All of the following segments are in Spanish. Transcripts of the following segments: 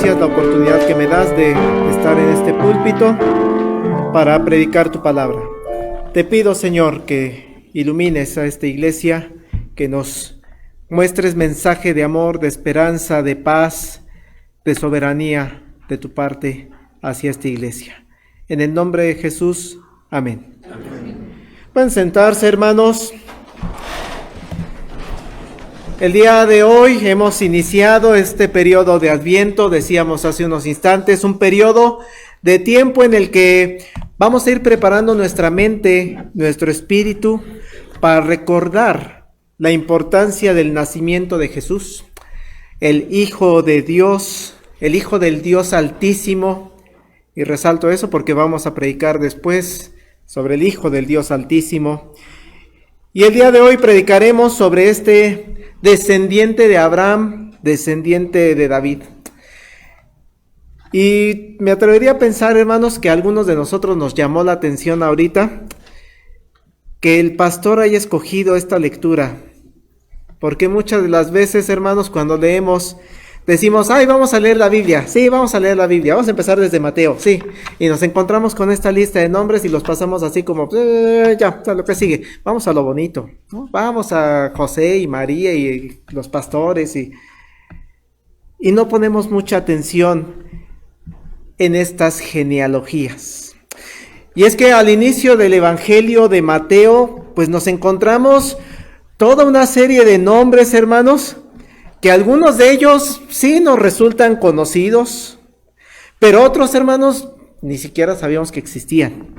gracias la oportunidad que me das de estar en este púlpito para predicar tu palabra. Te pido, Señor, que ilumines a esta iglesia, que nos muestres mensaje de amor, de esperanza, de paz, de soberanía de tu parte hacia esta iglesia. En el nombre de Jesús, amén. Pueden sentarse, hermanos. El día de hoy hemos iniciado este periodo de Adviento, decíamos hace unos instantes, un periodo de tiempo en el que vamos a ir preparando nuestra mente, nuestro espíritu, para recordar la importancia del nacimiento de Jesús, el Hijo de Dios, el Hijo del Dios Altísimo. Y resalto eso porque vamos a predicar después sobre el Hijo del Dios Altísimo. Y el día de hoy predicaremos sobre este descendiente de Abraham, descendiente de David. Y me atrevería a pensar, hermanos, que a algunos de nosotros nos llamó la atención ahorita que el pastor haya escogido esta lectura. Porque muchas de las veces, hermanos, cuando leemos, decimos, vamos a leer la Biblia. Sí, vamos a leer la Biblia. Vamos a empezar desde Mateo. Sí. Y nos encontramos con esta lista de nombres y los pasamos así como, ya, lo que sigue. Vamos a lo bonito, ¿no? Vamos a José y María y los pastores y no ponemos mucha atención en estas genealogías. Y es que al inicio del Evangelio de Mateo, pues nos encontramos toda una serie de nombres, hermanos, que algunos de ellos sí nos resultan conocidos, pero otros, hermanos, ni siquiera sabíamos que existían.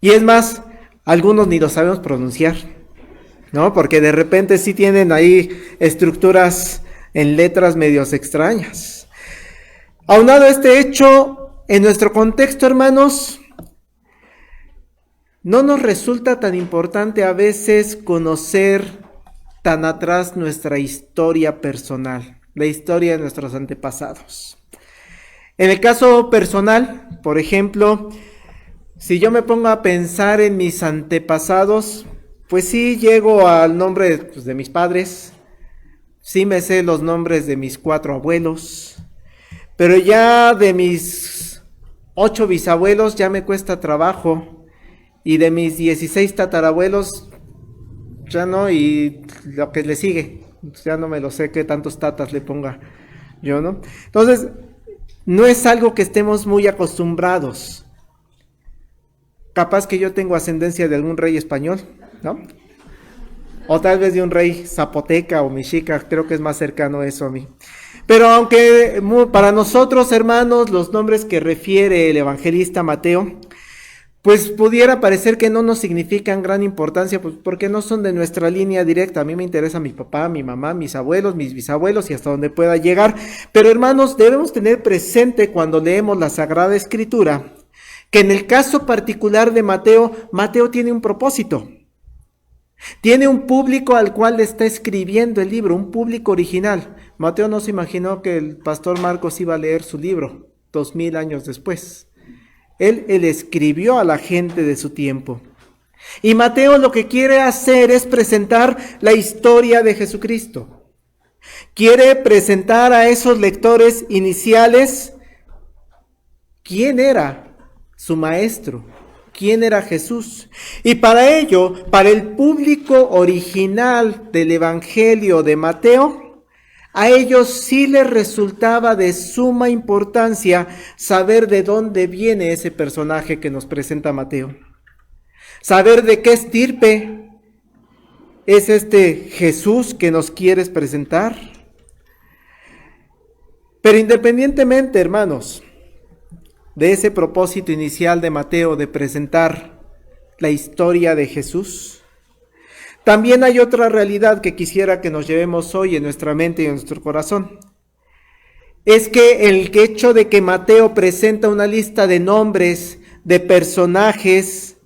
Y es más, algunos ni lo sabemos pronunciar, ¿no? Porque de repente sí tienen ahí estructuras en letras medios extrañas. Aunado a este hecho, en nuestro contexto, hermanos, no nos resulta tan importante a veces conocer tan atrás nuestra historia personal, la historia de nuestros antepasados. En el caso personal, por ejemplo, si yo me pongo a pensar en mis antepasados, pues sí llego al nombre de mis padres, sí me sé los nombres de mis 4 abuelos, pero ya de mis 8 bisabuelos ya me cuesta trabajo, y de mis 16 tatarabuelos ya no, y lo que le sigue, ya no me lo sé qué tantos tatas le ponga yo, ¿no? Entonces, no es algo que estemos muy acostumbrados. Capaz que yo tengo ascendencia de algún rey español, ¿no? O tal vez de un rey zapoteca o mexica, creo que es más cercano eso a mí. Pero aunque para nosotros, hermanos, los nombres que refiere el evangelista Mateo, pues pudiera parecer que no nos significan gran importancia, pues porque no son de nuestra línea directa. A mí me interesa mi papá, mi mamá, mis abuelos, mis bisabuelos y hasta donde pueda llegar. Pero hermanos, debemos tener presente cuando leemos la Sagrada Escritura, que en el caso particular de Mateo, Mateo tiene un propósito. Tiene un público al cual le está escribiendo el libro, un público original. Mateo no se imaginó que el pastor Marcos iba a leer su libro 2000 años después. Él escribió a la gente de su tiempo. Y Mateo lo que quiere hacer es presentar la historia de Jesucristo. Quiere presentar a esos lectores iniciales quién era su maestro, quién era Jesús. Y para ello, para el público original del Evangelio de Mateo, a ellos sí les resultaba de suma importancia saber de dónde viene ese personaje que nos presenta Mateo. Saber de qué estirpe es este Jesús que nos quieres presentar. Pero independientemente, hermanos, de ese propósito inicial de Mateo de presentar la historia de Jesús, también hay otra realidad que quisiera que nos llevemos hoy en nuestra mente y en nuestro corazón. Es que el hecho de que Mateo presenta una lista de nombres, de personajes,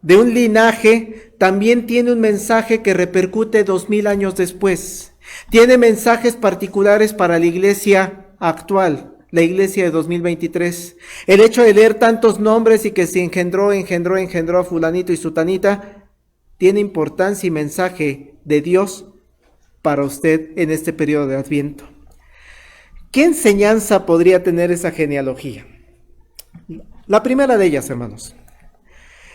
de un linaje, también tiene un mensaje que repercute 2000 años después. Tiene mensajes particulares para la iglesia actual, la iglesia de 2023. El hecho de leer tantos nombres y que se engendró a fulanito y sutanita, tiene importancia y mensaje de Dios para usted en este periodo de Adviento. ¿Qué enseñanza podría tener esa genealogía? La primera de ellas, hermanos,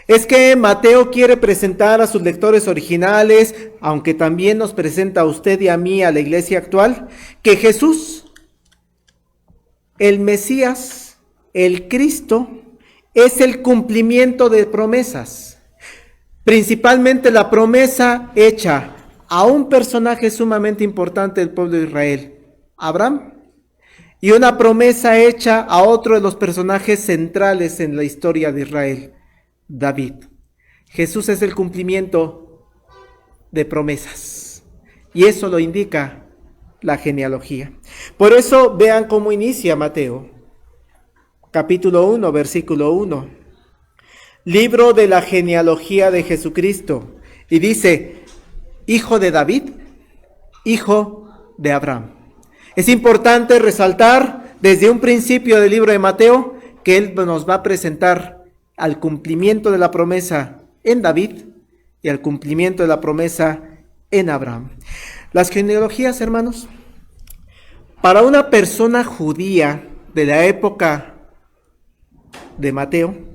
es que Mateo quiere presentar a sus lectores originales, aunque también nos presenta a usted y a mí, a la iglesia actual, que Jesús, el Mesías, el Cristo, es el cumplimiento de promesas. Principalmente la promesa hecha a un personaje sumamente importante del pueblo de Israel, Abraham, y una promesa hecha a otro de los personajes centrales en la historia de Israel, David. Jesús es el cumplimiento de promesas, y eso lo indica la genealogía. Por eso vean cómo inicia Mateo, capítulo 1, versículo 1. Libro de la genealogía de Jesucristo. Y dice, hijo de David, hijo de Abraham. Es importante resaltar desde un principio del libro de Mateo que él nos va a presentar al cumplimiento de la promesa en David y al cumplimiento de la promesa en Abraham. Las genealogías, hermanos, para una persona judía de la época de Mateo,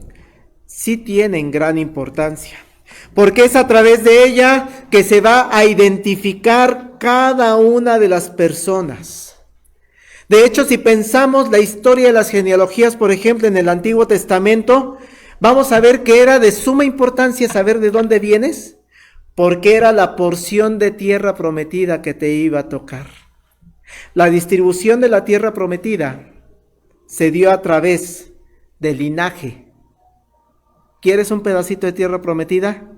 sí tienen gran importancia, porque es a través de ella que se va a identificar cada una de las personas. De hecho, si pensamos la historia de las genealogías, por ejemplo, en el Antiguo Testamento, vamos a ver que era de suma importancia saber de dónde vienes, porque era la porción de tierra prometida que te iba a tocar. La distribución de la tierra prometida se dio a través del linaje. ¿Quieres un pedacito de tierra prometida?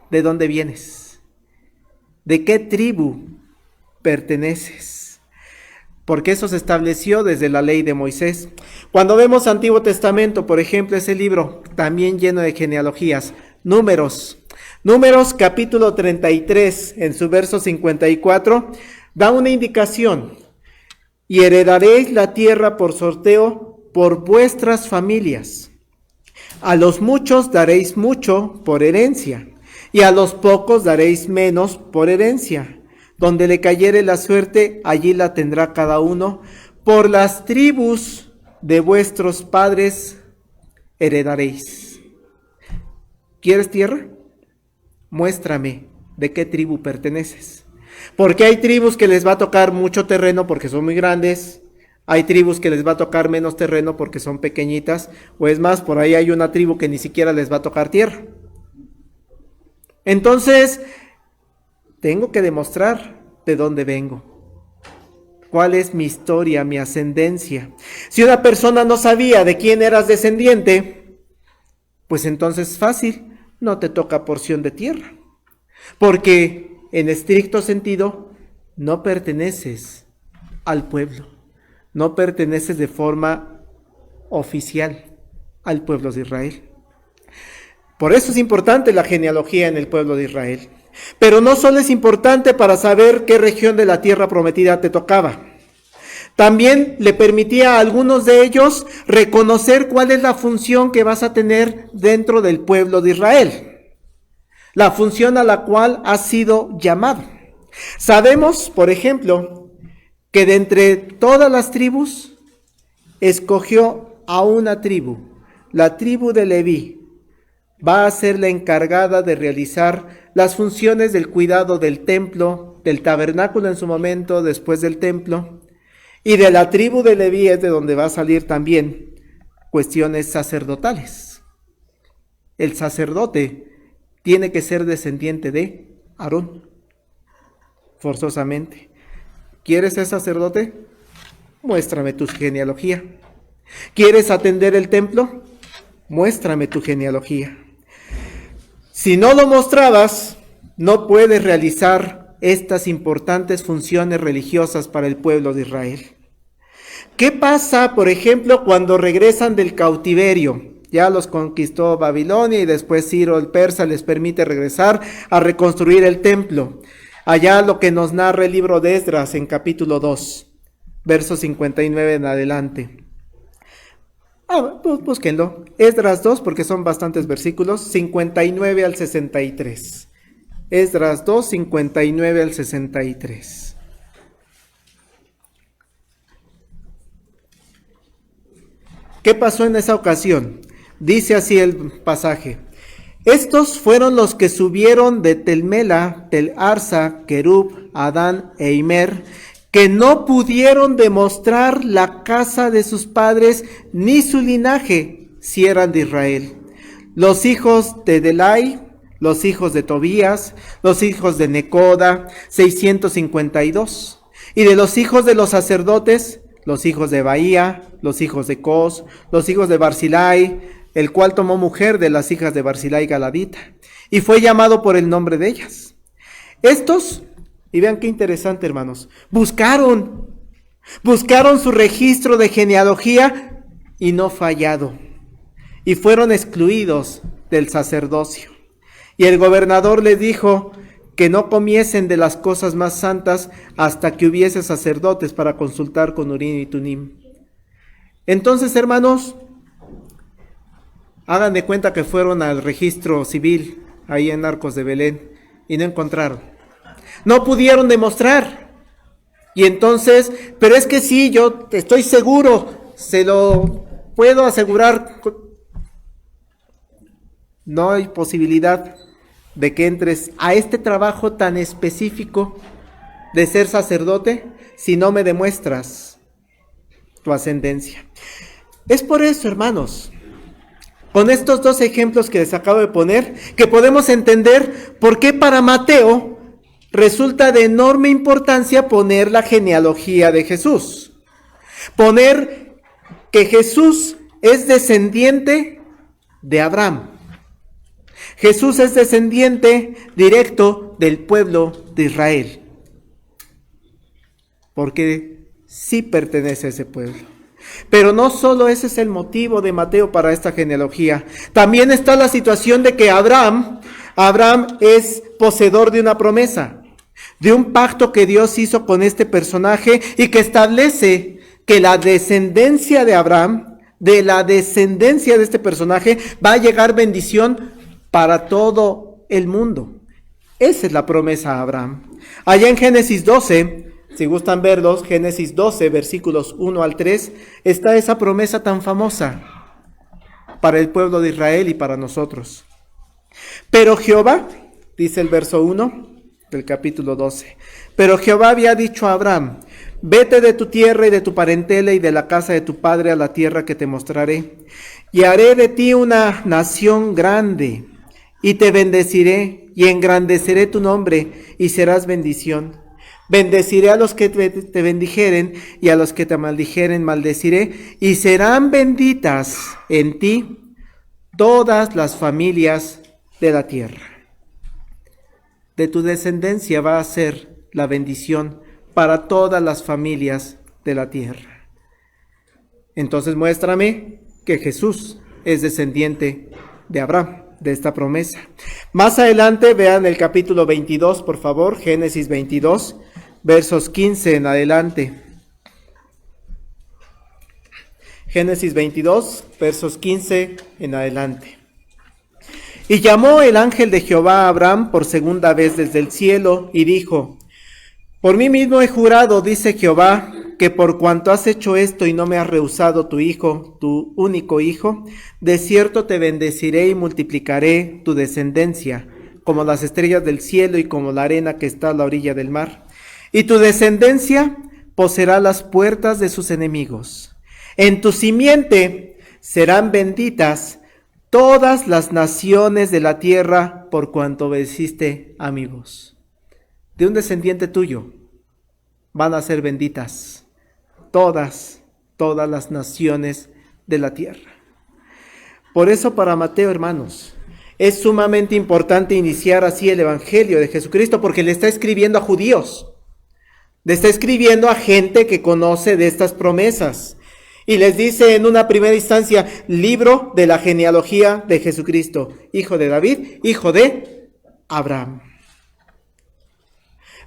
¿De dónde vienes? ¿De qué tribu perteneces? Porque eso se estableció desde la ley de Moisés. Cuando vemos Antiguo Testamento, por ejemplo, ese libro también lleno de genealogías, Números capítulo 33, en su verso 54, da una indicación: y heredaréis la tierra por sorteo por vuestras familias. A los muchos daréis mucho por herencia, y a los pocos daréis menos por herencia. Donde le cayere la suerte, allí la tendrá cada uno. Por las tribus de vuestros padres heredaréis. ¿Quieres tierra? Muéstrame de qué tribu perteneces. Porque hay tribus que les va a tocar mucho terreno porque son muy grandes. Hay tribus que les va a tocar menos terreno porque son pequeñitas. O es más, por ahí hay una tribu que ni siquiera les va a tocar tierra. Entonces, tengo que demostrar de dónde vengo, cuál es mi historia, mi ascendencia. Si una persona no sabía de quién eras descendiente, pues entonces fácil, no te toca porción de tierra, porque en estricto sentido no perteneces al pueblo, no perteneces de forma oficial al pueblo de Israel. Por eso es importante la genealogía en el pueblo de Israel. Pero no solo es importante para saber qué región de la tierra prometida te tocaba. También le permitía a algunos de ellos reconocer cuál es la función que vas a tener dentro del pueblo de Israel. La función a la cual has sido llamado. Sabemos, por ejemplo, que de entre todas las tribus, escogió a una tribu, la tribu de Leví. Va a ser la encargada de realizar las funciones del cuidado del templo, del tabernáculo en su momento, después del templo, y de la tribu de Leví es de donde va a salir también cuestiones sacerdotales. El sacerdote tiene que ser descendiente de Aarón, forzosamente. ¿Quieres ser sacerdote? Muéstrame tu genealogía. ¿Quieres atender el templo? Muéstrame tu genealogía. Si no lo mostrabas, no puedes realizar estas importantes funciones religiosas para el pueblo de Israel. ¿Qué pasa, por ejemplo, cuando regresan del cautiverio? Ya los conquistó Babilonia y después Ciro el persa les permite regresar a reconstruir el templo. Allá lo que nos narra el libro de Esdras en capítulo 2, versos 59 en adelante. Pues búsquenlo, Esdras 2, porque son bastantes versículos, 59 al 63. Esdras 2, 59 al 63. ¿Qué pasó en esa ocasión? Dice así el pasaje. Estos fueron los que subieron de Tel-Mela, Tel-Arsa, Kerub, Adán e Imer, que no pudieron demostrar la casa de sus padres ni su linaje, si eran de Israel. Los hijos de Delai, los hijos de Tobías, los hijos de Necoda, 652. Y de los hijos de los sacerdotes, los hijos de Bahía, los hijos de Cos, los hijos de Barzilai, el cual tomó mujer de las hijas de Barzilai Galadita, y fue llamado por el nombre de ellas. Estos, y vean qué interesante, hermanos, buscaron su registro de genealogía y no fallado, y fueron excluidos del sacerdocio. Y el gobernador les dijo que no comiesen de las cosas más santas hasta que hubiese sacerdotes para consultar con Urim y Tumim. Entonces, hermanos, hagan de cuenta que fueron al registro civil, ahí en Arcos de Belén, y no encontraron. No pudieron demostrar. Y entonces, pero es que sí, yo estoy seguro, se lo puedo asegurar. No hay posibilidad de que entres a este trabajo tan específico de ser sacerdote si no me demuestras tu ascendencia. Es por eso, hermanos, con estos dos ejemplos que les acabo de poner, que podemos entender por qué para Mateo resulta de enorme importancia poner la genealogía de Jesús. Poner que Jesús es descendiente de Abraham. Jesús es descendiente directo del pueblo de Israel, porque sí pertenece a ese pueblo. Pero no solo ese es el motivo de Mateo para esta genealogía. También está la situación de que Abraham es poseedor de una promesa, de un pacto que Dios hizo con este personaje y que establece que la descendencia de Abraham, de la descendencia de este personaje, va a llegar bendición para todo el mundo. Esa es la promesa a Abraham. Allá en Génesis 12, si gustan verlos, Génesis 12, versículos 1 al 3, está esa promesa tan famosa para el pueblo de Israel y para nosotros. Pero Jehová, dice el verso 1 del capítulo 12, pero Jehová había dicho a Abraham, vete de tu tierra y de tu parentela y de la casa de tu padre a la tierra que te mostraré, y haré de ti una nación grande, y te bendeciré, y engrandeceré tu nombre, y serás bendición. Bendeciré a los que te bendijeren, y a los que te maldijeren maldeciré, y serán benditas en ti todas las familias de la tierra. De tu descendencia va a ser la bendición para todas las familias de la tierra. Entonces muéstrame que Jesús es descendiente de Abraham, de esta promesa. Más adelante vean el capítulo 22, por favor, Génesis 22, versos 15 en adelante. Génesis 22, versos 15 en adelante. Y llamó el ángel de Jehová a Abraham por segunda vez desde el cielo y dijo, por mí mismo he jurado, dice Jehová, que por cuanto has hecho esto y no me has rehusado tu hijo, tu único hijo, de cierto te bendeciré y multiplicaré tu descendencia, como las estrellas del cielo y como la arena que está a la orilla del mar. Y tu descendencia poseerá las puertas de sus enemigos. En tu simiente serán benditas todas las naciones de la tierra por cuanto obedeciste a mi voz. De un descendiente tuyo van a ser benditas todas las naciones de la tierra. Por eso para Mateo, hermanos, es sumamente importante iniciar así el Evangelio de Jesucristo, porque le está escribiendo a judíos, le está escribiendo a gente que conoce de estas promesas, y les dice en una primera instancia, libro de la genealogía de Jesucristo, hijo de David, hijo de Abraham.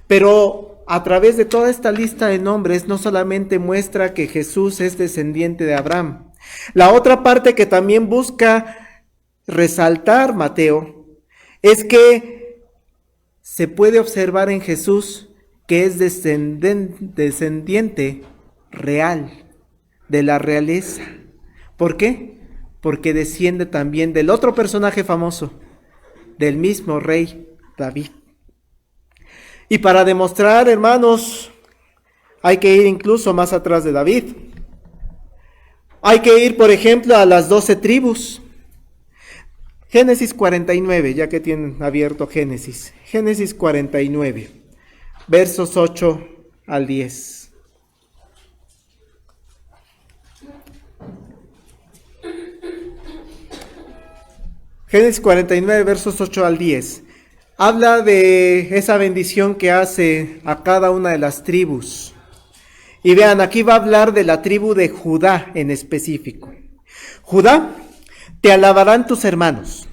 Pero a través de toda esta lista de nombres, no solamente muestra que Jesús es descendiente de Abraham. La otra parte que también busca resaltar Mateo es que se puede observar en Jesús que es descendiente real de la realeza. ¿Por qué? Porque desciende también del otro personaje famoso, del mismo rey David. Y para demostrar, hermanos, hay que ir incluso más atrás de David. Hay que ir, por ejemplo, a las 12 tribus. Génesis 49, ya que tienen abierto Génesis. Génesis 49, versos 8 al 10. Génesis 49, versos 8 al 10. Habla de esa bendición que hace a cada una de las tribus. Y vean, aquí va a hablar de la tribu de Judá en específico. Judá, te alabarán tus hermanos,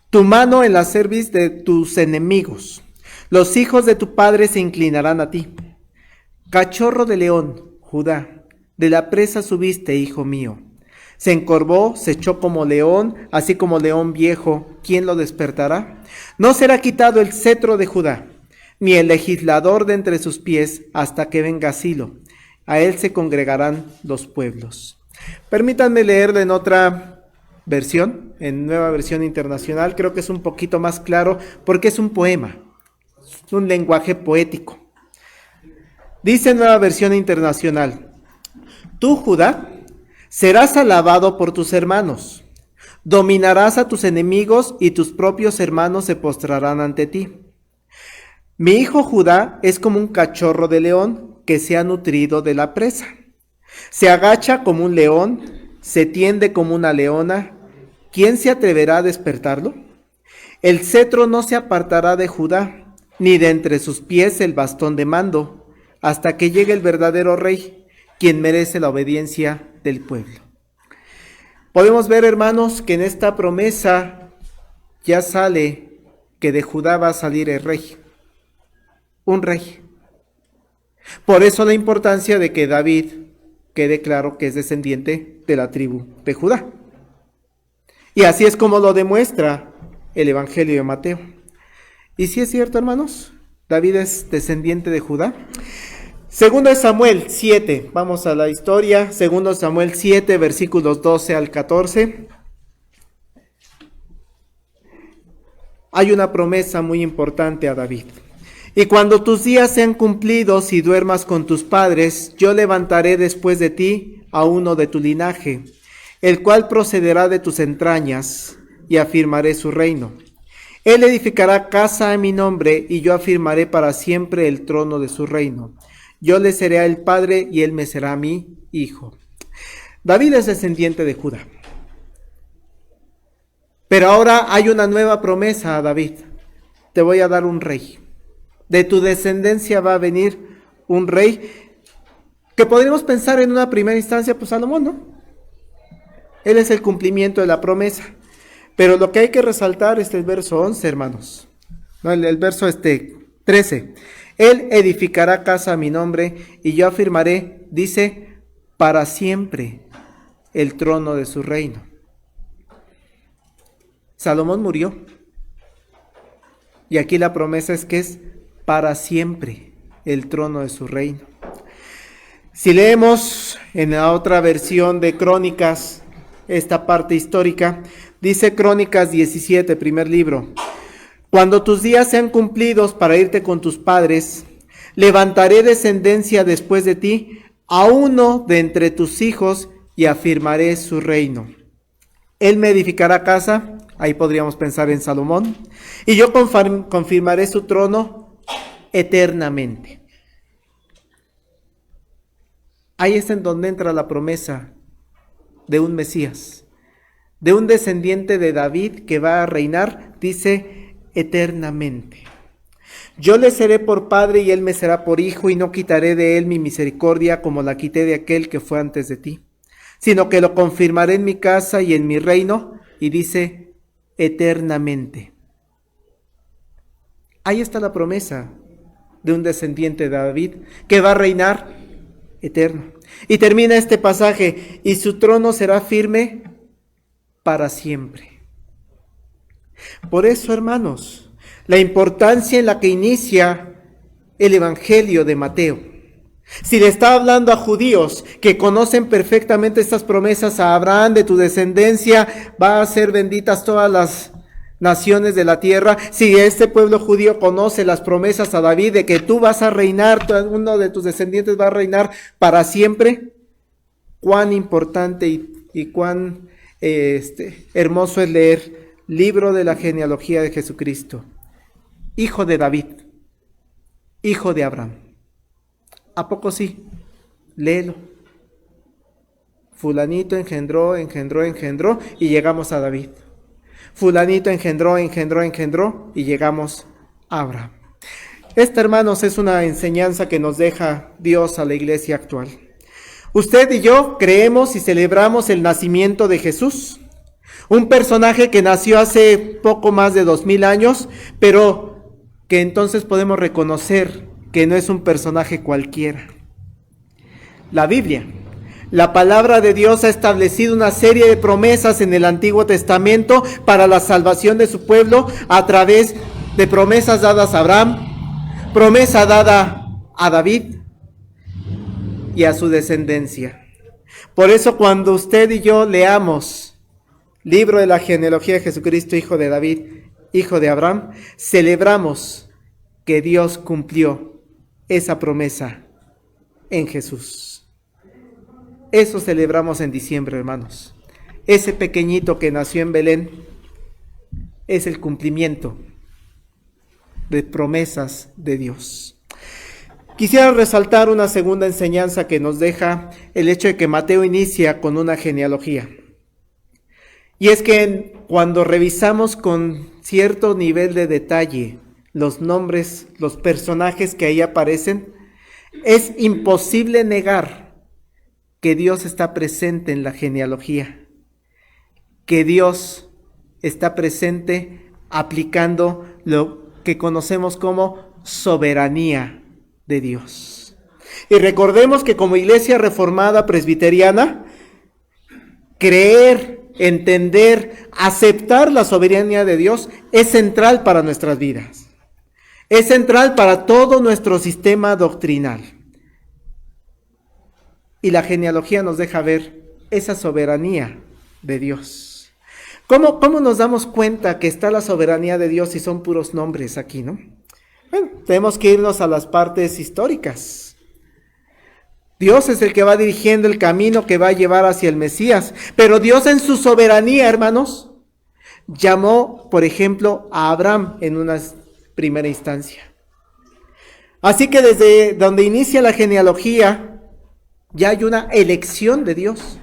tu mano en la cerviz de tus enemigos. Los hijos de tu padre se inclinarán a ti. Cachorro de león, Judá, de la presa subiste, hijo mío. Se encorvó, se echó como león, así como león viejo. ¿Quién lo despertará? No será quitado el cetro de Judá, ni el legislador de entre sus pies, hasta que venga Silo. A él se congregarán los pueblos. Permítanme leerlo en otra versión, en Nueva Versión Internacional. Creo que es un poquito más claro porque es un poema, es un lenguaje poético. Dice Nueva Versión Internacional: tú, Judá, serás alabado por tus hermanos, dominarás a tus enemigos y tus propios hermanos se postrarán ante ti. Mi hijo Judá es como un cachorro de león que se ha nutrido de la presa. Se agacha como un león, se tiende como una leona. ¿Quién se atreverá a despertarlo? El cetro no se apartará de Judá, ni de entre sus pies el bastón de mando, hasta que llegue el verdadero rey, quien merece la obediencia del pueblo. Podemos ver, hermanos, que en esta promesa ya sale que de Judá va a salir el rey, un rey. Por eso la importancia de que David quede claro que es descendiente de la tribu de Judá. Y así es como lo demuestra el Evangelio de Mateo. ¿Y si es cierto, hermanos? David es descendiente de Judá. Segundo de Samuel 7, vamos a la historia. Segundo de Samuel 7, versículos 12 al 14. Hay una promesa muy importante a David. Y cuando tus días sean cumplidos y duermas con tus padres, yo levantaré después de ti a uno de tu linaje, el cual procederá de tus entrañas, y afirmaré su reino. Él edificará casa en mi nombre, y yo afirmaré para siempre el trono de su reino. Yo le seré el padre, y él me será mi hijo. David es descendiente de Judá. Pero ahora hay una nueva promesa a David. Te voy a dar un rey. De tu descendencia va a venir un rey que podríamos pensar en una primera instancia, pues Salomón, ¿no? Él es el cumplimiento de la promesa. Pero lo que hay que resaltar es el verso 11, hermanos. No, el verso 13. Él edificará casa a mi nombre y yo afirmaré, dice, para siempre el trono de su reino. Salomón murió. Y aquí la promesa es que es para siempre el trono de su reino. Si leemos en la otra versión de Crónicas, esta parte histórica, dice Crónicas 17, primer libro: cuando tus días sean cumplidos para irte con tus padres, levantaré descendencia después de ti a uno de entre tus hijos y afirmaré su reino. Él me edificará casa, ahí podríamos pensar en Salomón, y yo confirmaré su trono eternamente. Ahí es en donde entra la promesa de un Mesías, de un descendiente de David que va a reinar, dice, eternamente. Yo le seré por padre y él me será por hijo, y no quitaré de él mi misericordia como la quité de aquel que fue antes de ti, sino que lo confirmaré en mi casa y en mi reino, y dice, eternamente. Ahí está la promesa de un descendiente de David que va a reinar eterno. Y termina este pasaje: y su trono será firme para siempre. Por eso, hermanos, la importancia en la que inicia el Evangelio de Mateo. Si le está hablando a judíos que conocen perfectamente estas promesas a Abraham, de tu descendencia va a ser benditas todas las naciones de la tierra. Si este pueblo judío conoce las promesas a David de que tú vas a reinar, uno de tus descendientes va a reinar para siempre, cuán importante y cuán hermoso es leer libro de la genealogía de Jesucristo, hijo de David, hijo de Abraham. ¿A poco sí? Léelo. Fulanito engendró y llegamos a David. Fulanito engendró y llegamos a Abraham. Esta, hermanos, es una enseñanza que nos deja Dios a la iglesia actual. Usted y yo creemos y celebramos el nacimiento de Jesús, un personaje que nació hace poco más de 2000 años, pero que entonces podemos reconocer que no es un personaje cualquiera. La Biblia, la palabra de Dios, ha establecido una serie de promesas en el Antiguo Testamento para la salvación de su pueblo a través de promesas dadas a Abraham, promesa dada a David y a su descendencia. Por eso cuando usted y yo leamos libro de la genealogía de Jesucristo, hijo de David, hijo de Abraham, celebramos que Dios cumplió esa promesa en Jesús. Eso celebramos en diciembre, hermanos. Ese pequeñito que nació en Belén es el cumplimiento de promesas de Dios. Quisiera resaltar una segunda enseñanza que nos deja el hecho de que Mateo inicia con una genealogía. Y es que cuando revisamos con cierto nivel de detalle los nombres, los personajes que ahí aparecen, es imposible negar que Dios está presente en la genealogía, que Dios está presente aplicando lo que conocemos como soberanía de Dios. Y recordemos que como iglesia reformada presbiteriana, creer, entender, aceptar la soberanía de Dios es central para nuestras vidas. Es central para todo nuestro sistema doctrinal. Y la genealogía nos deja ver esa soberanía de Dios. ¿Cómo nos damos cuenta que está la soberanía de Dios si son puros nombres aquí, no? Bueno, tenemos que irnos a las partes históricas. Dios es el que va dirigiendo el camino que va a llevar hacia el Mesías. Pero Dios en su soberanía, hermanos, llamó, por ejemplo, a Abraham en una primera instancia. Así que desde donde inicia la genealogía, ya hay una elección de Dios.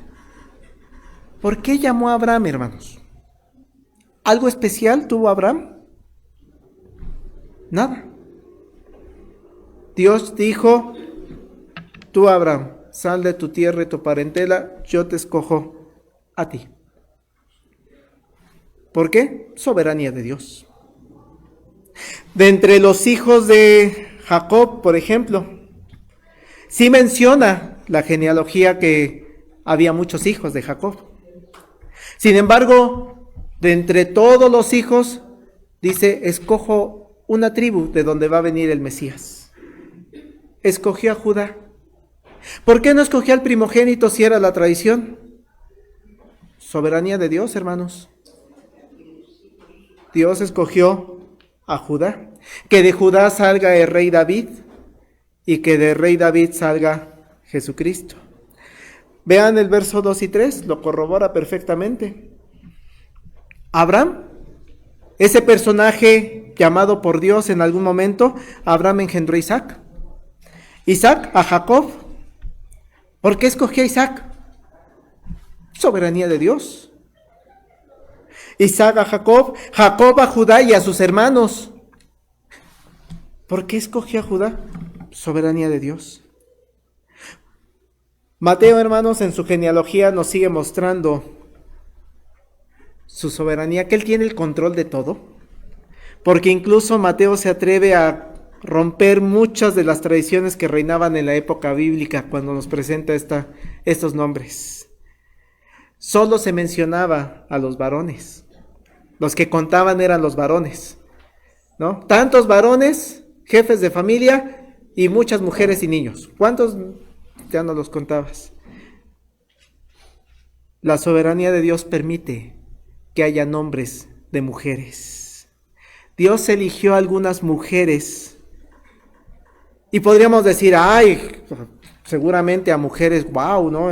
¿Por qué llamó a Abraham, hermanos? ¿Algo especial tuvo Abraham? Nada. Dios dijo: tú, Abraham, sal de tu tierra y tu parentela, yo te escojo a ti. ¿Por qué? Soberanía de Dios. De entre los hijos de Jacob, por ejemplo, sí menciona la genealogía que había muchos hijos de Jacob. Sin embargo, de entre todos los hijos, dice: escojo una tribu de donde va a venir el Mesías. Escogió a Judá. ¿Por qué no escogió al primogénito si era la tradición? Soberanía de Dios, hermanos. Dios escogió a Judá, que de Judá salga el rey David y que del rey David salga Jesucristo. Vean el verso 2 y 3, lo corrobora perfectamente. Abraham, ese personaje llamado por Dios en algún momento, Abraham engendró a Isaac. Isaac a Jacob. ¿Por qué escogió a Isaac? Soberanía de Dios. Isaac a Jacob, Jacob a Judá y a sus hermanos. ¿Por qué escogió a Judá? Soberanía de Dios. Mateo, hermanos, en su genealogía nos sigue mostrando su soberanía, que él tiene el control de todo, porque incluso Mateo se atreve a romper muchas de las tradiciones que reinaban en la época bíblica cuando nos presenta estos nombres. Solo se mencionaba a los varones. Los que contaban eran los varones, ¿no? Tantos varones, jefes de familia, y muchas mujeres y niños. ¿Cuántos? Ya no los contabas. La soberanía de Dios permite que haya nombres de mujeres. Dios eligió a algunas mujeres y podríamos decir, ay, seguramente a mujeres, wow, ¿no?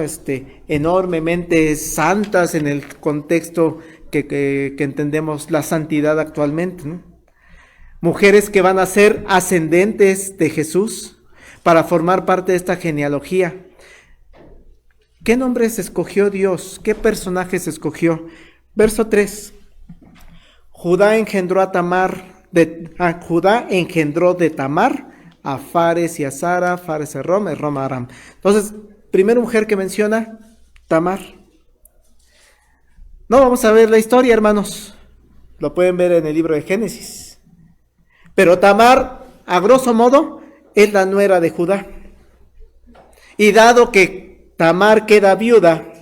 Enormemente santas en el contexto que entendemos la santidad actualmente, ¿no? Mujeres que van a ser ascendentes de Jesús para formar parte de esta genealogía. ¿Qué nombres escogió Dios? ¿Qué personajes escogió? Verso 3. Judá engendró de Tamar a Fares y a Zara, Fares a Rom, y Rom a Aram. Entonces, primera mujer que menciona, Tamar. No vamos a ver la historia, hermanos. Lo pueden ver en el libro de Génesis. Pero Tamar, a grosso modo, es la nuera de Judá. Y dado que Tamar queda viuda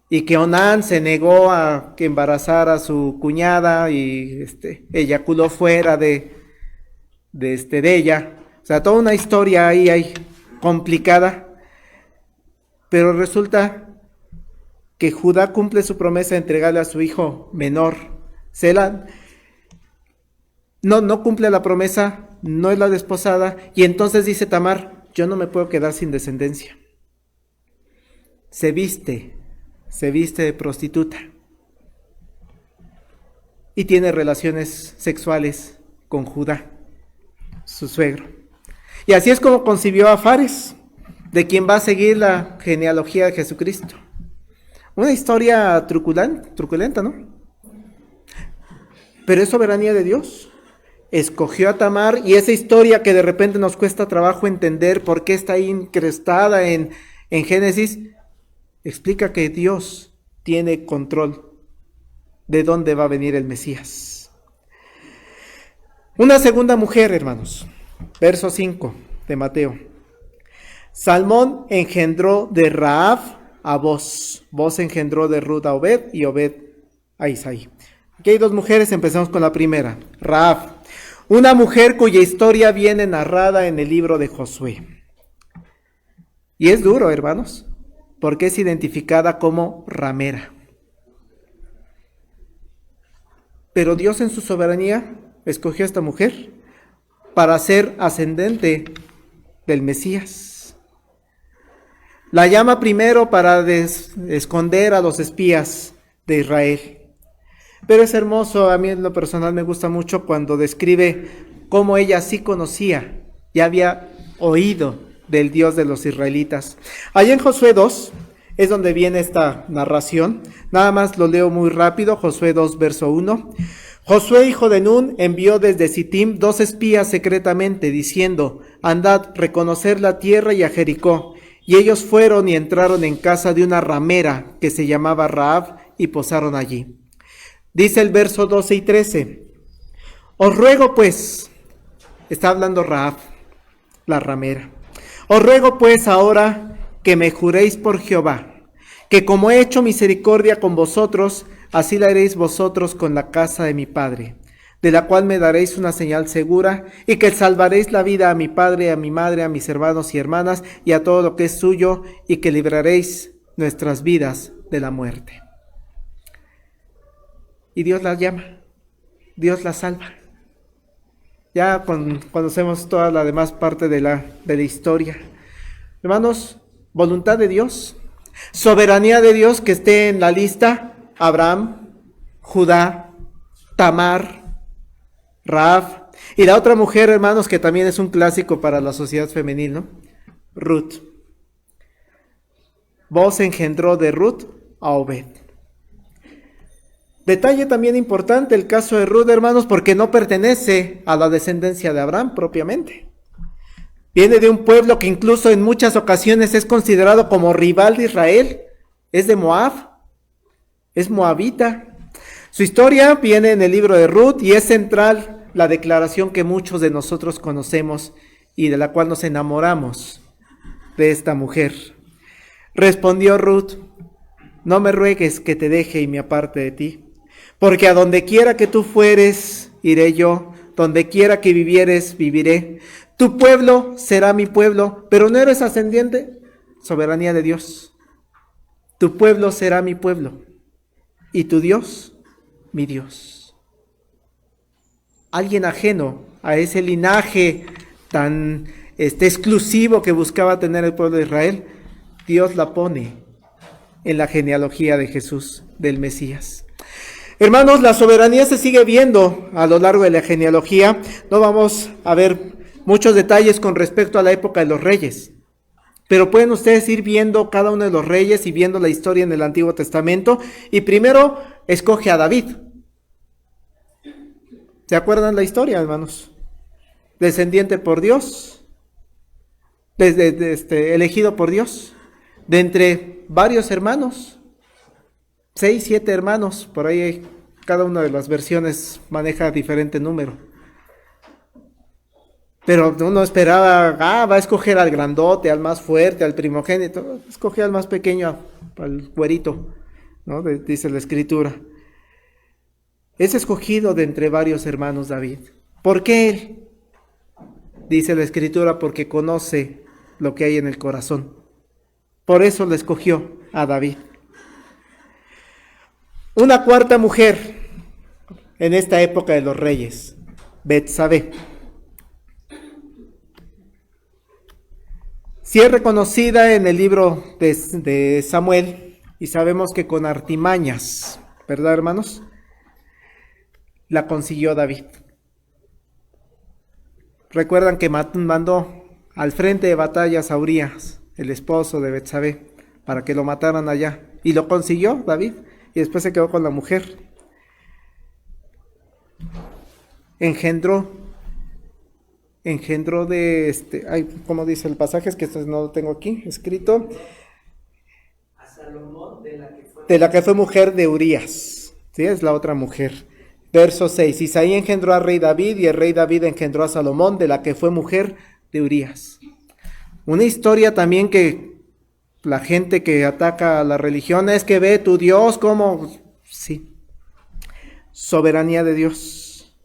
y que Onán se negó a que embarazara a su cuñada y eyaculó fuera de ella, o sea, toda una historia ahí complicada, pero resulta que Judá cumple su promesa de entregarle a su hijo menor, Sela. No cumple la promesa, no es la desposada, y entonces dice Tamar, yo no me puedo quedar sin descendencia. Se viste de prostituta y tiene relaciones sexuales con Judá, su suegro. Y así es como concibió a Fares, de quien va a seguir la genealogía de Jesucristo. Una historia truculenta, ¿no? Pero es soberanía de Dios. Escogió a Tamar, y esa historia que de repente nos cuesta trabajo entender por qué está ahí incrustada en Génesis, explica que Dios tiene control de dónde va a venir el Mesías. Una segunda mujer, hermanos, verso 5 de Mateo. Salmón engendró de Rahab a Boz. Boz engendró de Ruth a Obed, y Obed a Isaí. Aquí hay dos mujeres, empezamos con la primera, Rahab. Una mujer cuya historia viene narrada en el libro de Josué. Y es duro, hermanos, porque es identificada como ramera. Pero Dios en su soberanía escogió a esta mujer para ser ascendente del Mesías. La llama primero para esconder a los espías de Israel. Pero es hermoso, a mí en lo personal me gusta mucho cuando describe cómo ella sí conocía, ya había oído del Dios de los israelitas. Allá en Josué 2 es donde viene esta narración, nada más lo leo muy rápido, Josué 2 verso 1. Josué hijo de Nun envió desde Sittim 2 espías secretamente, diciendo, andad, reconocer la tierra y a Jericó. Y ellos fueron y entraron en casa de una ramera que se llamaba Rahab y posaron allí. Dice el verso 12 y 13, os ruego pues, está hablando Rahab, la ramera, os ruego pues ahora que me juréis por Jehová, que como he hecho misericordia con vosotros, así la haréis vosotros con la casa de mi padre, de la cual me daréis una señal segura, y que salvaréis la vida a mi padre, a mi madre, a mis hermanos y hermanas, y a todo lo que es suyo, y que libraréis nuestras vidas de la muerte. Y Dios las llama, Dios las salva. Ya conocemos toda la demás parte de la historia. Hermanos, voluntad de Dios, soberanía de Dios que esté en la lista, Abraham, Judá, Tamar, Rahab, y la otra mujer, hermanos, que también es un clásico para la sociedad femenil, ¿no? Ruth. Boz engendró de Ruth a Obed. Detalle también importante el caso de Ruth, hermanos, porque no pertenece a la descendencia de Abraham propiamente. Viene de un pueblo que incluso en muchas ocasiones es considerado como rival de Israel. Es de Moab, es moabita. Su historia viene en el libro de Ruth y es central la declaración que muchos de nosotros conocemos y de la cual nos enamoramos de esta mujer. Respondió Ruth, no me ruegues que te deje y me aparte de ti, porque a donde quiera que tú fueres, iré yo, donde quiera que vivieres, viviré. Tu pueblo será mi pueblo, pero no eres ascendiente, soberanía de Dios. Tu pueblo será mi pueblo, y tu Dios, mi Dios. Alguien ajeno a ese linaje tan exclusivo que buscaba tener el pueblo de Israel, Dios la pone en la genealogía de Jesús, del Mesías. Hermanos, la soberanía se sigue viendo a lo largo de la genealogía. No vamos a ver muchos detalles con respecto a la época de los reyes, pero pueden ustedes ir viendo cada uno de los reyes y viendo la historia en el Antiguo Testamento. Y primero escoge a David. ¿Se acuerdan la historia, hermanos? Descendiente por Dios, elegido por Dios, de entre varios hermanos, 6, 7 hermanos, por ahí cada una de las versiones maneja diferente número. Pero uno esperaba, va a escoger al grandote, al más fuerte, al primogénito. Escoge al más pequeño, al güerito, ¿no? Dice la Escritura. Es escogido de entre varios hermanos David. ¿Por qué él? Dice la Escritura, porque conoce lo que hay en el corazón. Por eso le escogió a David. Una cuarta mujer en esta época de los reyes, Betsabé. Sí es reconocida en el libro de Samuel, y sabemos que con artimañas, ¿verdad, hermanos?, la consiguió David. Recuerdan que mandó al frente de batallas a Urías, el esposo de Betsabé, para que lo mataran allá, y lo consiguió David, y después se quedó con la mujer. Engendró ¿cómo dice el pasaje? Es que esto no lo tengo aquí escrito. A Salomón, de la que fue mujer de Urías. ¿Sí? Es la otra mujer. Verso 6. Isaí engendró al rey David, y el rey David engendró a Salomón, de la que fue mujer de Urías. Una historia también que la gente que ataca a la religión es que ve tu Dios como... Sí. Soberanía de Dios.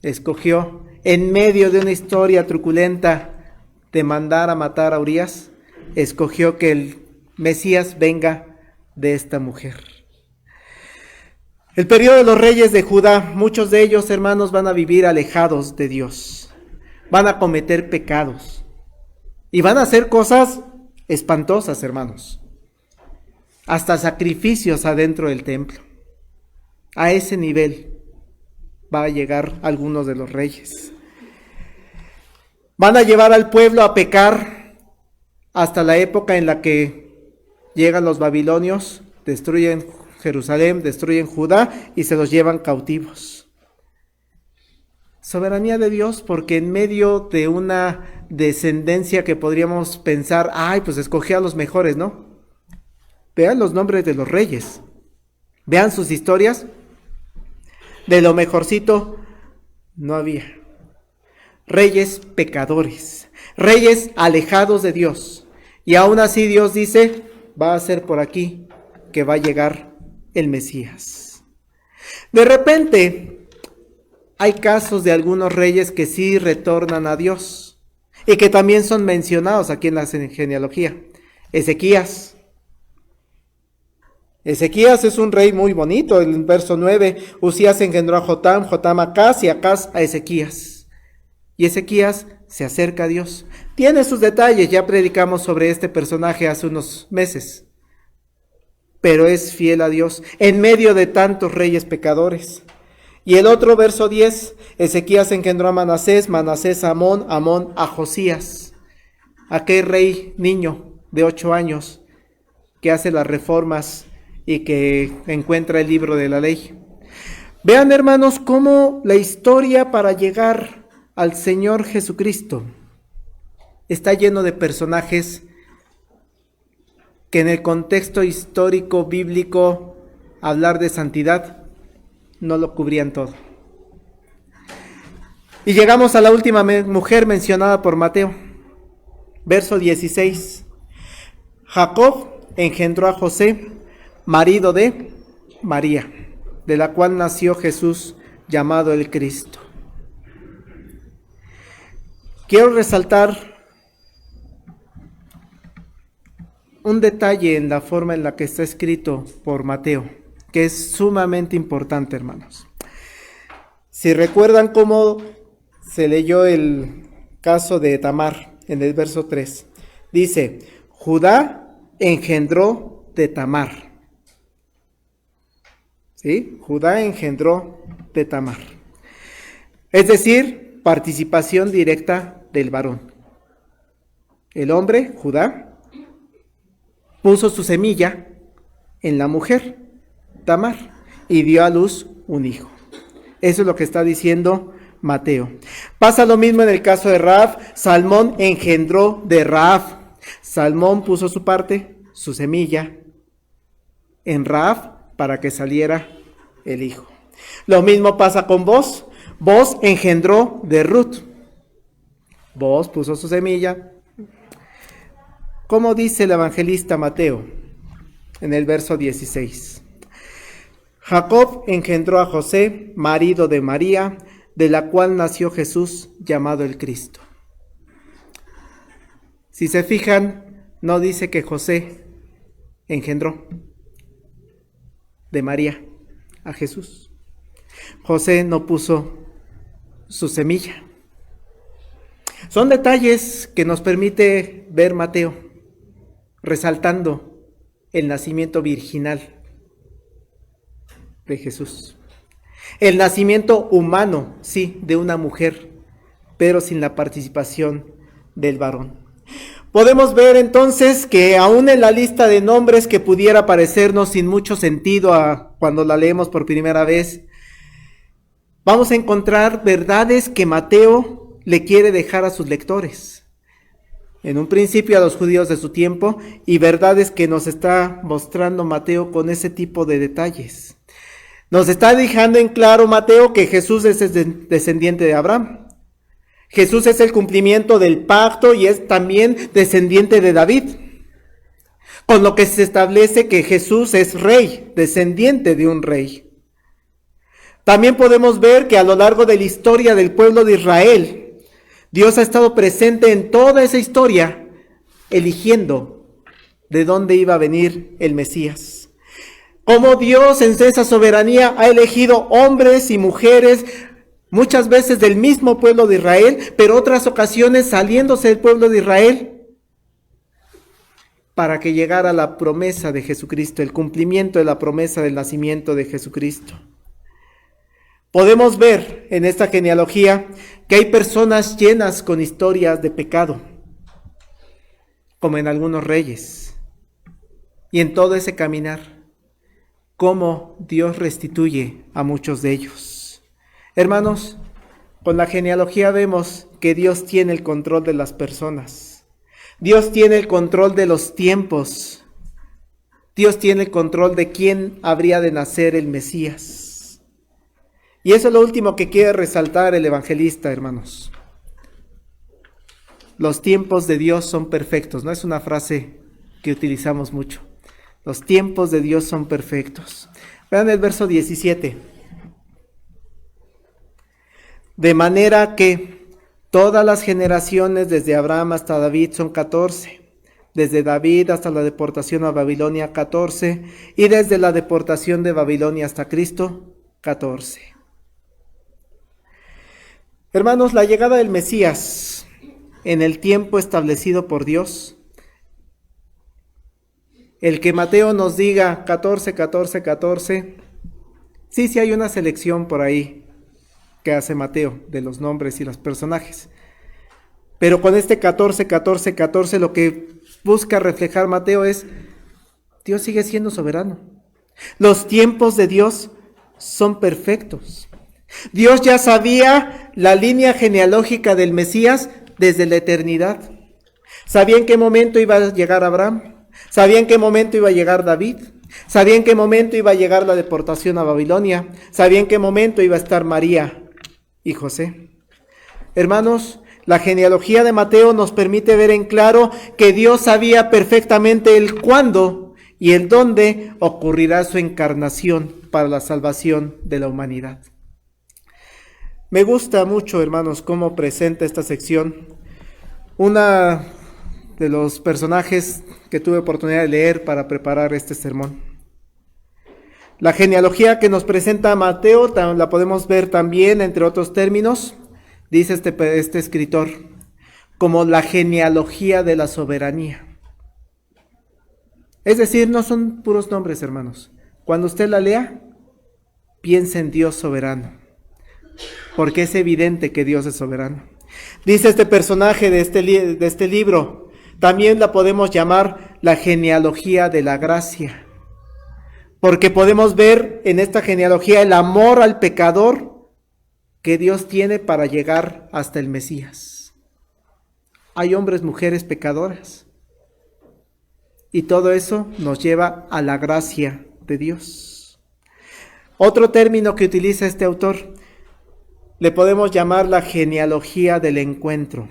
Escogió en medio de una historia truculenta de mandar a matar a Urías, escogió que el Mesías venga de esta mujer. El periodo de los reyes de Judá, muchos de ellos, hermanos, van a vivir alejados de Dios, van a cometer pecados y van a hacer cosas espantosas, hermanos, hasta sacrificios adentro del templo. A ese nivel va a llegar algunos de los reyes. Van a llevar al pueblo a pecar hasta la época en la que llegan los babilonios, destruyen Jerusalén, destruyen Judá y se los llevan cautivos. Soberanía de Dios, porque en medio de una descendencia que podríamos pensar, pues escogí a los mejores, ¿no? Vean los nombres de los reyes, vean sus historias. De lo mejorcito no había. Reyes pecadores, reyes alejados de Dios. Y aún así Dios dice, va a ser por aquí que va a llegar el Mesías. De repente, hay casos de algunos reyes que sí retornan a Dios y que también son mencionados aquí en la genealogía. Ezequías es un rey muy bonito. En el verso 9, Usías engendró a Jotam, Jotam a Acaz y Acaz a Ezequías. Y Ezequías se acerca a Dios. Tiene sus detalles, ya predicamos sobre este personaje hace unos meses. Pero es fiel a Dios en medio de tantos reyes pecadores. Y el otro verso 10, Ezequías engendró a Manasés, Manasés a Amón, Amón a Josías. Aquel rey niño de 8 años que hace las reformas y que encuentra el libro de la ley. Vean, hermanos, cómo la historia para llegar al Señor Jesucristo está lleno de personajes que en el contexto histórico bíblico, hablar de santidad no lo cubrían todo. Y llegamos a la última mujer mencionada por Mateo, verso 16. Jacob engendró a José, marido de María, de la cual nació Jesús, llamado el Cristo. quiero resaltar un detalle en la forma en la que está escrito por Mateo, que es sumamente importante, hermanos. Si recuerdan cómo se leyó el caso de Tamar en el verso 3, dice, Judá engendró de Tamar. ¿Sí? Judá engendró de Tamar. Es decir, participación directa del varón. El hombre, Judá, puso su semilla en la mujer, Tamar, y dio a luz un hijo. Eso es lo que está diciendo Mateo. Pasa lo mismo en el caso de Rahab. Salmón engendró de Rahab. Salmón puso su parte, su semilla, en Rahab para que saliera el hijo. Lo mismo pasa con Booz. Booz engendró de Ruth. Booz puso su semilla. Como dice el evangelista Mateo en el verso 16. Jacob engendró a José, marido de María, de la cual nació Jesús, llamado el Cristo. Si se fijan, no dice que José engendró de María a Jesús. José no puso su semilla. Son detalles que nos permite ver Mateo, resaltando el nacimiento virginal de Jesús. El nacimiento humano, sí, de una mujer, pero sin la participación del varón. Podemos ver entonces que aún en la lista de nombres que pudiera parecernos sin mucho sentido cuando la leemos por primera vez, vamos a encontrar verdades que Mateo le quiere dejar a sus lectores. En un principio a los judíos de su tiempo, y verdades que nos está mostrando Mateo con ese tipo de detalles. Nos está dejando en claro Mateo que Jesús es descendiente de Abraham. Jesús es el cumplimiento del pacto y es también descendiente de David. Con lo que se establece que Jesús es rey, descendiente de un rey. También podemos ver que a lo largo de la historia del pueblo de Israel, Dios ha estado presente en toda esa historia, eligiendo de dónde iba a venir el Mesías. Cómo Dios en esa soberanía ha elegido hombres y mujeres, muchas veces del mismo pueblo de Israel, pero otras ocasiones saliéndose del pueblo de Israel, para que llegara la promesa de Jesucristo, el cumplimiento de la promesa del nacimiento de Jesucristo. Podemos ver en esta genealogía que hay personas llenas con historias de pecado, como en algunos reyes, y en todo ese caminar, cómo Dios restituye a muchos de ellos. Hermanos, con la genealogía vemos que Dios tiene el control de las personas. Dios tiene el control de los tiempos. Dios tiene el control de quién habría de nacer el Mesías. Y eso es lo último que quiere resaltar el evangelista, hermanos. Los tiempos de Dios son perfectos. No es una frase que utilizamos mucho. Los tiempos de Dios son perfectos. Vean el verso 17. De manera que todas las generaciones desde Abraham hasta David son 14. Desde David hasta la deportación a Babilonia 14. Y desde la deportación de Babilonia hasta Cristo 14. Hermanos, la llegada del Mesías en el tiempo establecido por Dios, el que Mateo nos diga 14, 14, 14, sí hay una selección por ahí que hace Mateo de los nombres y los personajes. Pero con este 14, 14, 14 lo que busca reflejar Mateo es, Dios sigue siendo soberano. Los tiempos de Dios son perfectos. Dios ya sabía la línea genealógica del Mesías desde la eternidad. Sabía en qué momento iba a llegar Abraham. Sabía en qué momento iba a llegar David. Sabía en qué momento iba a llegar la deportación a Babilonia. Sabía en qué momento iba a estar María y José. Hermanos, la genealogía de Mateo nos permite ver en claro que Dios sabía perfectamente el cuándo y el dónde ocurrirá su encarnación para la salvación de la humanidad. Me gusta mucho, hermanos, cómo presenta esta sección, Una de los personajes que tuve oportunidad de leer para preparar este sermón. La genealogía que nos presenta Mateo la podemos ver también, entre otros términos, dice este escritor, como la genealogía de la soberanía. Es decir, no son puros nombres, hermanos. Cuando usted la lea, piense en Dios soberano, porque es evidente que Dios es soberano. Dice este personaje de este libro, también la podemos llamar la genealogía de la gracia, porque podemos ver en esta genealogía el amor al pecador que Dios tiene para llegar hasta el Mesías. Hay hombres, mujeres pecadoras, y todo eso nos lleva a la gracia de Dios. Otro término que utiliza este autor, le podemos llamar la genealogía del encuentro,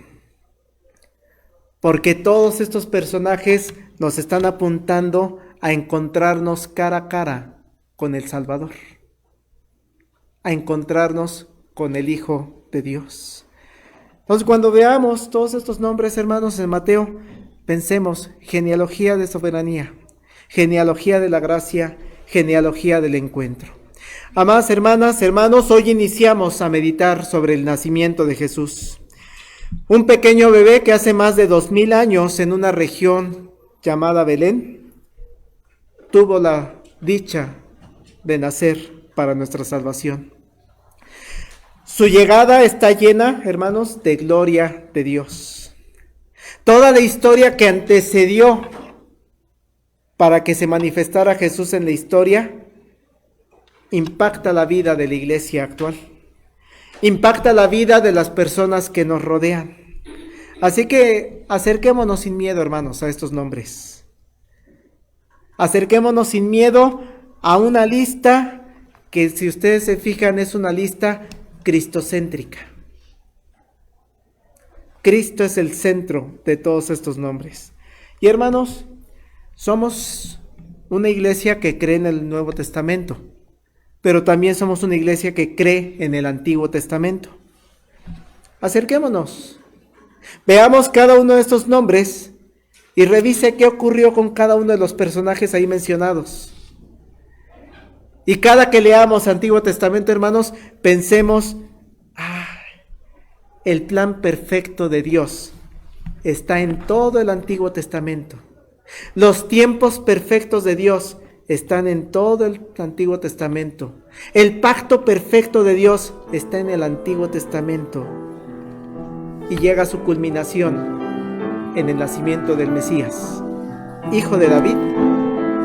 porque todos estos personajes nos están apuntando a encontrarnos cara a cara con el Salvador, a encontrarnos con el Hijo de Dios. Entonces, cuando veamos todos estos nombres, hermanos, en Mateo, pensemos: genealogía de soberanía, genealogía de la gracia, genealogía del encuentro. Amadas hermanas, hermanos, hoy iniciamos a meditar sobre el nacimiento de Jesús. Un pequeño bebé que hace más de 2000 años en una región llamada Belén tuvo la dicha de nacer para nuestra salvación. Su llegada está llena, hermanos, de gloria de Dios. Toda la historia que antecedió para que se manifestara Jesús en la historia impacta la vida de la iglesia actual, impacta la vida de las personas que nos rodean. Así que acerquémonos sin miedo, hermanos, a estos nombres. Acerquémonos sin miedo a una lista que, si ustedes se fijan, es una lista cristocéntrica. Cristo es el centro de todos estos nombres. Y hermanos, somos una iglesia que cree en el Nuevo Testamento, pero también somos una iglesia que cree en el Antiguo Testamento. Acerquémonos, veamos cada uno de estos nombres y revise qué ocurrió con cada uno de los personajes ahí mencionados. Y cada que leamos Antiguo Testamento, hermanos, pensemos: el plan perfecto de Dios está en todo el Antiguo Testamento. Los tiempos perfectos de Dios están en todo el Antiguo Testamento. El pacto perfecto de Dios está en el Antiguo Testamento. Y llega a su culminación en el nacimiento del Mesías, hijo de David,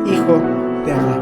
hijo de Abraham.